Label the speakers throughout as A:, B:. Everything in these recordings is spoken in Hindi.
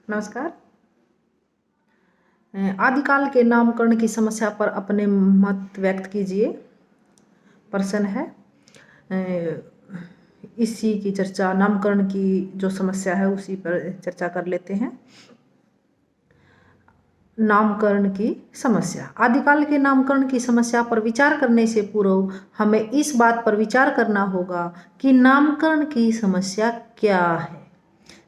A: नमस्कार। आदिकाल के नामकरण की समस्या पर अपने मत व्यक्त कीजिए। प्रश्न है इसी की चर्चा, नामकरण की जो समस्या है उसी पर चर्चा कर लेते हैं। नामकरण की समस्या। आदिकाल के नामकरण की समस्या पर विचार करने से पूर्व हमें इस बात पर विचार करना होगा कि नामकरण की समस्या क्या है।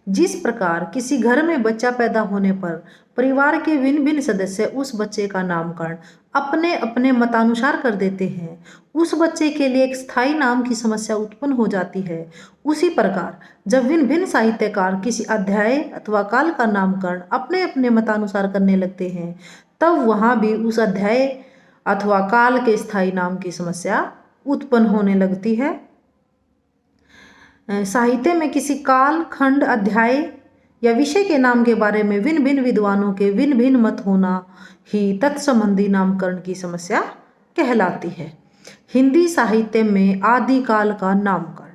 A: जिस प्रकार किसी घर में बच्चा पैदा होने पर परिवार के भिन्न भिन्न सदस्य उस बच्चे का नामकरण अपने अपने मतानुसार कर देते हैं, उस बच्चे के लिए एक स्थायी नाम की समस्या उत्पन्न हो जाती है। उसी प्रकार जब भिन्न भिन्न साहित्यकार किसी अध्याय अथवा काल का नामकरण अपने अपने मतानुसार करने लगते हैं, तब वहाँ भी उस अध्याय अथवा काल के स्थायी नाम की समस्या उत्पन्न होने लगती है। साहित्य में किसी काल, खंड, अध्याय या विषय के नाम के बारे में भिन्न भिन्न विद्वानों के भिन्न भिन्न मत होना ही तत्संबंधी नामकरण की समस्या कहलाती है। हिंदी साहित्य में आदिकाल का नामकरण।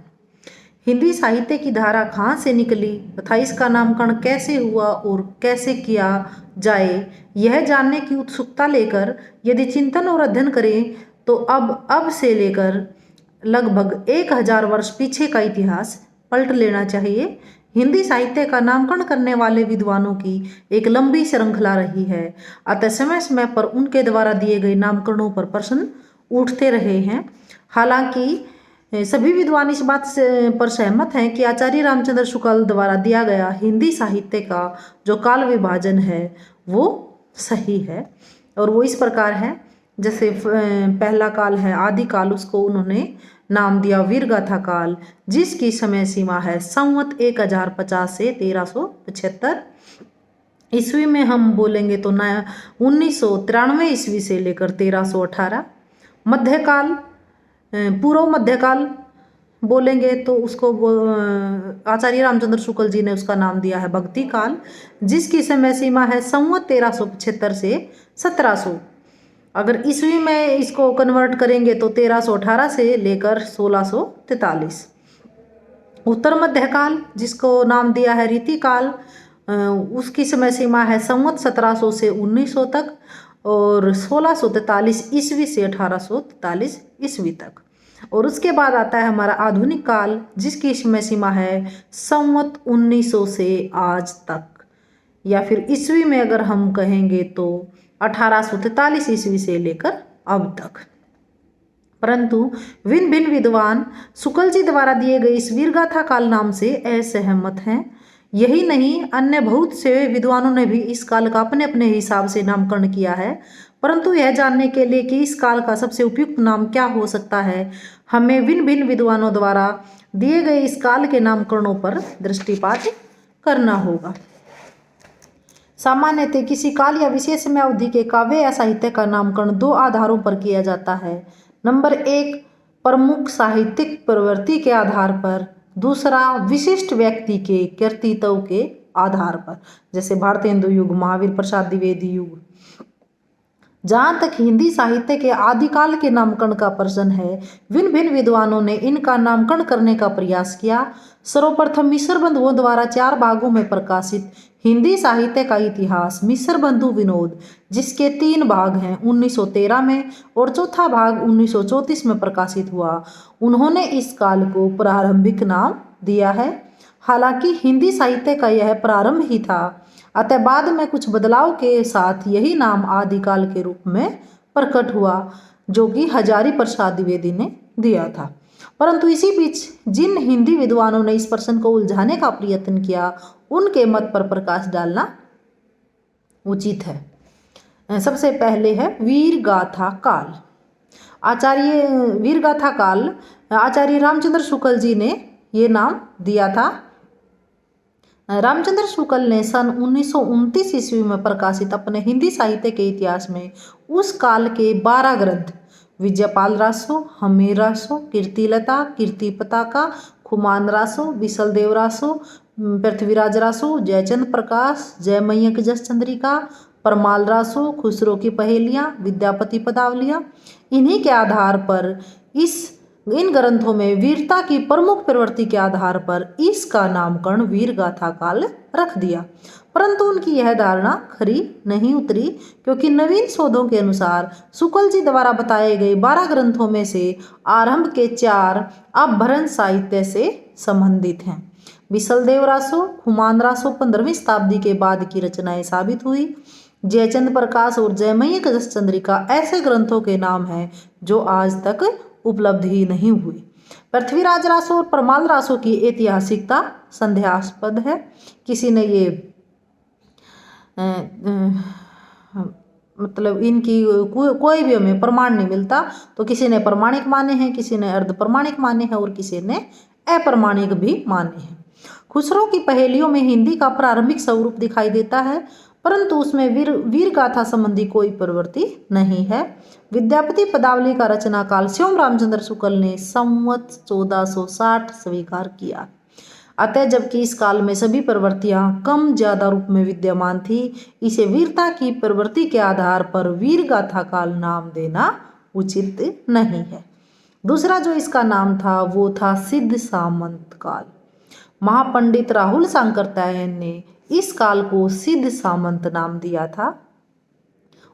A: हिंदी साहित्य की धारा कहाँ से निकली तथा इसका नामकरण कैसे हुआ और कैसे किया जाए, यह जानने की उत्सुकता लेकर यदि चिंतन और अध्ययन करें तो अब से लेकर लगभग 1000 वर्ष पीछे का इतिहास पलट लेना चाहिए। हिंदी साहित्य का नामकरण करने वाले विद्वानों की एक लंबी श्रृंखला रही है, अतः समय समय पर उनके द्वारा दिए गए नामकरणों पर प्रश्न उठते रहे हैं। हालांकि सभी विद्वान इस बात पर सहमत हैं कि आचार्य रामचंद्र शुक्ल द्वारा दिया गया हिंदी साहित्य का जो काल विभाजन है वो सही है, और वो इस प्रकार है। जैसे पहला काल है आदिकाल, उसको उन्होंने नाम दिया वीरगाथा काल, जिसकी समय सीमा है संवत 1050 से 1375 ईस्वी में। हम बोलेंगे तो 1993 ईस्वी से लेकर 1318। मध्यकाल, पूर्व मध्यकाल बोलेंगे तो उसको आचार्य रामचंद्र शुक्ल जी ने उसका नाम दिया है भक्ति काल, जिसकी समय सीमा है संवत 1375 से 1700। अगर ईस्वी में इसको कन्वर्ट करेंगे तो 1318 से लेकर 1643। उत्तर मध्यकाल, जिसको नाम दिया है रीतिकाल, उसकी समय सीमा है संवत 1700 से 1900 तक और 1643 ईस्वी से 1843 ईस्वी तक। और उसके बाद आता है हमारा आधुनिक काल, जिसकी समय सीमा है संवत 1900 से आज तक, या फिर ईस्वी में अगर हम कहेंगे तो 1843 ईस्वी से लेकर अब तक। परंतु भिन्न भिन्न विद्वान शुक्ल जी द्वारा दिए गए इस वीरगाथा काल नाम से असहमत हैं। यही नहीं, अन्य बहुत से विद्वानों ने भी इस काल का अपने अपने हिसाब से नामकरण किया है। परंतु यह जानने के लिए कि इस काल का सबसे उपयुक्त नाम क्या हो सकता है, हमें भिन्न भिन्न विद्वानों द्वारा दिए गए इस काल के नामकरणों पर दृष्टिपात करना होगा। सामान्यतः किसी काल या विशेष समय अवधि के काव्य या साहित्य का नामकरण दो आधारों पर किया जाता है। नंबर 1, प्रमुख साहित्यिक प्रवृत्ति के आधार पर, दूसरा विशिष्ट व्यक्ति के कृतित्व के आधार पर, जैसे भारतेंदु युग, महावीर प्रसाद द्विवेदी युग। जहाँ तक हिंदी साहित्य के आदिकाल के नामकरण का प्रश्न है, भिन्न भिन्न विद्वानों ने इनका नामकरण करने का प्रयास किया। सर्वप्रथम मिश्र बंधुओं द्वारा 4 भागों में प्रकाशित हिंदी साहित्य का इतिहास मिश्र बंधु विनोद, जिसके 3 भाग हैं, 1913 में और चौथा भाग 1934 में प्रकाशित हुआ। उन्होंने इस काल को प्रारंभिक नाम दिया है। हालांकि हिंदी साहित्य का यह प्रारंभ ही था, अतः बाद में कुछ बदलाव के साथ यही नाम आदिकाल के रूप में प्रकट हुआ, जो कि हजारी प्रसाद द्विवेदी ने दिया था। परंतु इसी बीच जिन हिंदी विद्वानों ने इस प्रश्न को उलझाने का प्रयत्न किया, उनके मत पर प्रकाश डालना उचित है। सबसे पहले है वीरगाथा काल। वीरगाथा काल आचार्य रामचंद्र शुक्ल जी ने ये नाम दिया था। रामचंद्र शुक्ल ने सन 1929 ईस्वी में प्रकाशित अपने हिंदी साहित्य के इतिहास में उस काल के 12 ग्रंथ विजयपाल रासो, हमीर रासो, कीर्तिलता, कीर्ति पताका, खुमान रासो, विशलदेव रासो, पृथ्वीराज रासो, जयचंद प्रकाश, जयमयंक जस चंद्रिका, परमाल रासो, खुसरो की पहेलियाँ, विद्यापति पदावलियाँ, इन्हीं के आधार पर इस इन ग्रंथों में वीरता की प्रमुख प्रवृत्ति के आधार पर इसका नामकरण वीर गाथा काल रख दिया, परंतु उनकी यह धारणा खरी नहीं उतरी, क्योंकि नवीन शोधों के अनुसार शुक्ल जी द्वारा बताए गए 12 ग्रंथों में से आरंभ के 4 अपभ्रंश साहित्य से संबंधित हैं। विशलदेव रासो, खुमान रासो 15वीं शताब्दी के बाद की रचनाएं साबित हुई। जयचंद प्रकाश और जयमयी चंद्रिका ऐसे ग्रंथों के नाम हैं जो आज तक उपलब्ध ही नहीं हुई। पृथ्वीराज रासो और परमाल रासो की ऐतिहासिकता संदेहास्पद है। किसी ने ये मतलब इनकी कोई भी हमें प्रमाण नहीं मिलता, तो किसी ने प्रमाणिक माने हैं, किसी ने अर्ध प्रमाणिक माने हैं और किसी ने अप्रमाणिक भी माने हैं। खुसरो की पहेलियों में हिंदी का प्रारंभिक स्वरूप दिखाई देता है, परंतु उसमें वीर गाथा संबंधी कोई प्रवृत्ति नहीं है। विद्यापति पदावली का रचना काल शिवम रामचंद्र शुक्ल ने संवत 1460 स्वीकार किया। अतः जबकि इस काल में सभी प्रवृत्तियां कम ज्यादा रूप में विद्यमान थी, इसे वीरता की प्रवृत्ति के आधार पर वीर गाथा काल नाम देना उचित नहीं है। दूसरा जो इसका नाम था वो था सिद्ध सामंत काल। महापंडित राहुल सांकृत्यायन ने इस काल को सिद्ध सामंत नाम दिया था।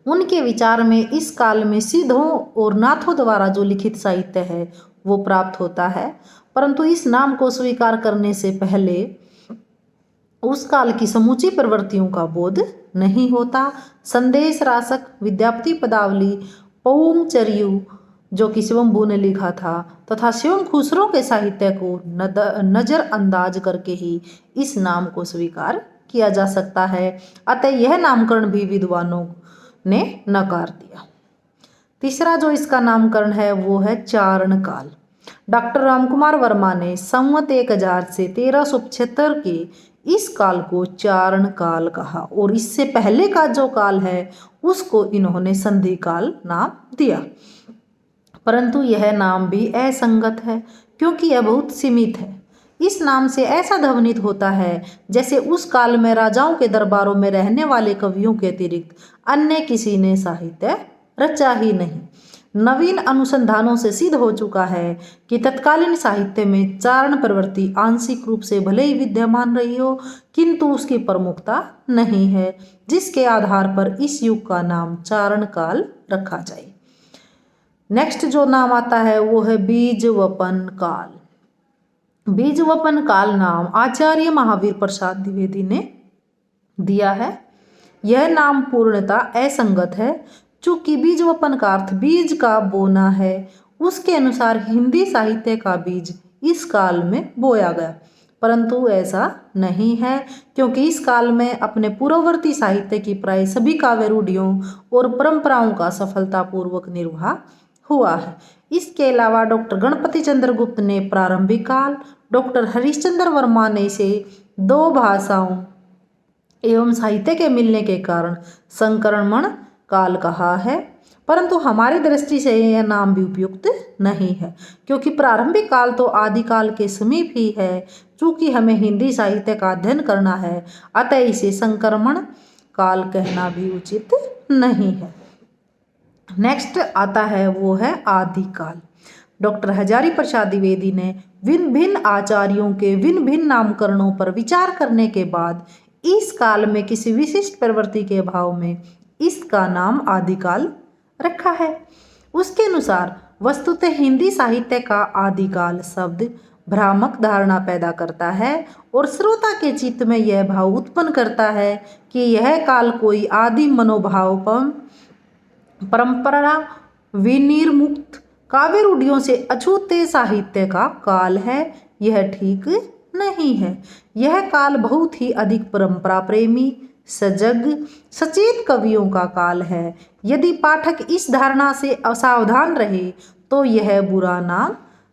A: उनके विचार में इस काल में सिद्धों और नाथों द्वारा जो लिखित साहित्य है वो प्राप्त होता है, परंतु इस नाम को स्वीकार करने से पहले उस काल की समूची प्रवृत्तियों का बोध नहीं होता। संदेश रासक, विद्यापति पदावली, पौंग चरियु जो कि शिवम्भू ने लिखा था तथा शिवम खुसरो के साहित्य को नजरअंदाज करके ही इस नाम को स्वीकार किया जा सकता है। अतः यह नामकरण भी विद्वानों ने नकार दिया। तीसरा जो इसका नामकरण है वो है चारण काल। डॉक्टर रामकुमार वर्मा ने संवत 1000 से 1375 के इस काल को चारण काल कहा और इससे पहले का जो काल है उसको इन्होंने संधि काल नाम दिया, परंतु यह नाम भी असंगत है क्योंकि यह बहुत सीमित है। इस नाम से ऐसा ध्वनित होता है जैसे उस काल में राजाओं के दरबारों में रहने वाले कवियों के अतिरिक्त अन्य किसी ने साहित्य रचा ही नहीं। नवीन अनुसंधानों से सिद्ध हो चुका है कि तत्कालीन साहित्य में चारण प्रवृत्ति आंशिक रूप से भले ही विद्यमान रही हो, किंतु उसकी प्रमुखता नहीं है, जिसके आधार पर इस युग का नाम चारण काल रखा जाए। नेक्स्ट जो नाम आता है वो है बीजवपन काल। बीजवपन काल नाम आचार्य महावीर प्रसाद द्विवेदी ने दिया है। यह नाम पूर्णतः असंगत है, चूंकि बीजवपन का अर्थ बीज का बोना है। उसके अनुसार हिंदी साहित्य का बीज इस काल में बोया गया, परंतु ऐसा नहीं है क्योंकि इस काल में अपने पूर्ववर्ती साहित्य की प्राय सभी काव्य रूढ़ियों और परंपराओं का सफलतापूर्वक निर्वाह हुआ है। इसके अलावा डॉक्टर गणपति चंद्र गुप्त ने प्रारंभिक काल, डॉक्टर हरिश्चंद्र वर्मा ने इसे 2 भाषाओं एवं साहित्य के मिलने के कारण संक्रमण काल कहा है, परंतु हमारी दृष्टि से यह नाम भी उपयुक्त नहीं है क्योंकि प्रारंभिक काल तो आदिकाल के समीप ही है। चूंकि हमें हिंदी साहित्य का अध्ययन करना है, अतः इसे संक्रमण काल कहना भी उचित नहीं है। नेक्स्ट आता है वो है आदिकाल। डॉक्टर हजारी प्रसाद द्विवेदी ने भिन्न भिन्न आचार्यों के भिन्न भिन्न नामकरणों पर विचार करने के बाद इस काल में किसी विशिष्ट प्रवृत्ति के भाव में इसका नाम आदिकाल रखा है। उसके अनुसार वस्तुतः हिंदी साहित्य का आदिकाल शब्द भ्रामक धारणा पैदा करता है और श्रोता के चित्त में यह भाव उत्पन्न करता है कि यह काल कोई आदि मनोभाव परंपरा विनिर्मुक्त काव्य रूढ़ियों से अछूते साहित्य का काल है। यह ठीक नहीं है। यह काल बहुत ही अधिक परंपरा प्रेमी, सजग, सचेत कवियों का काल है। यदि पाठक इस धारणा से असावधान रहे तो यह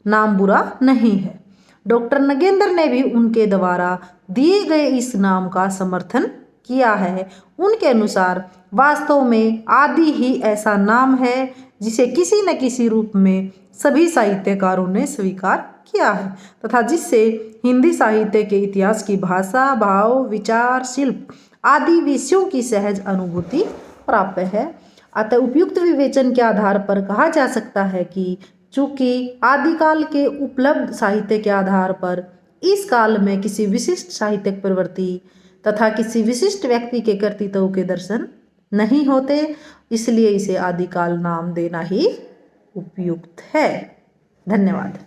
A: नाम बुरा नहीं है। डॉक्टर नगेंद्र ने भी उनके द्वारा दिए गए इस नाम का समर्थन किया है। उनके अनुसार वास्तव में आदि ही ऐसा नाम है जिसे किसी न किसी रूप में सभी साहित्यकारों ने स्वीकार किया है तथा जिससे हिंदी साहित्य के इतिहास की भाषा, भाव, विचार, शिल्प आदि विषयों की सहज अनुभूति प्राप्त है। अतः उपयुक्त विवेचन के आधार पर कहा जा सकता है कि चूंकि आदिकाल के उपलब्ध साहित्य के आधार पर इस काल में किसी विशिष्ट साहित्यिक प्रवृत्ति तथा किसी विशिष्ट व्यक्ति के कर्तृत्व के दर्शन नहीं होते, इसलिए इसे आदिकाल नाम देना ही उपयुक्त है। धन्यवाद।